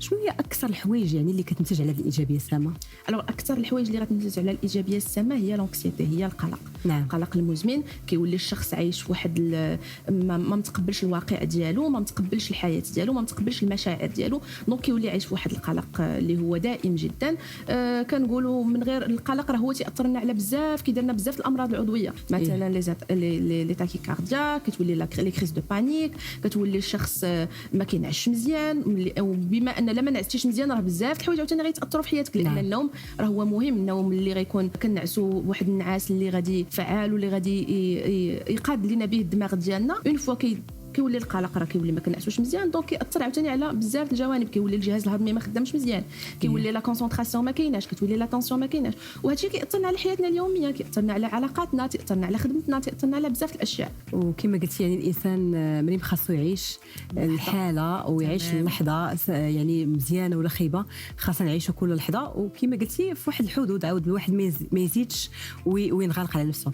شنو هي اكثر الحوايج يعني اللي كتنتج على هذه الايجابيه السامه؟ الوغ اكثر الحوايج اللي غتنتج على الايجابيه السامه هي لونكسيتي، هي القلق. نعم. القلق المزمن كيولي الشخص عايش في واحد ما متقبلش الواقع ديالو، ما متقبلش الحياه ديالو، ما متقبلش المشاعر ديالو، دونك كيولي عايش في واحد القلق اللي هو دائم جدا. كنقولوا من غير القلق راه هو تاثر لنا على بزاف، كيدير لنا بزاف الامراض العضويه، مثلا لي تاكيكارديا، كتولي لي كريز دو بانيك، كتولي الشخص ما كينعش مزيان. بما ان لا ما نعستيش مزيان راه بزاف الحوايج عاوتاني غيتاثروا في حياتك، لان النوم راه هو مهم. النوم اللي غيكون كنعسوا واحد النعاس اللي غادي فعال واللي غادي يقاد لنا به الدماغ ديالنا، اون فوا كيولي القلق راه كيولي ما كنعسوش مزيان، دونك كيأثر عاوتاني على بزاف الجوانب. كيولي الجهاز الهضمي ما خدامش مزيان، كيولي لا كونسونطراسيون ما كايناش، كتولي لا طونسيون ما كايناش، وهذا الشيء كيأثرنا على حياتنا اليوميه، كيأثرنا على علاقاتنا، كيأثرنا على خدمتنا، كيأثرنا على بزاف الاشياء. وكما قلتي يعني الانسان مريم خاصو يعيش الحاله ويعيش اللحظه يعني مزيانه ولا خايبه، خاصنا نعيشوا كل لحظه، وكما قلتي في واحد الحدود، عاود الواحد ما يزيدش وينغلق على نفسه.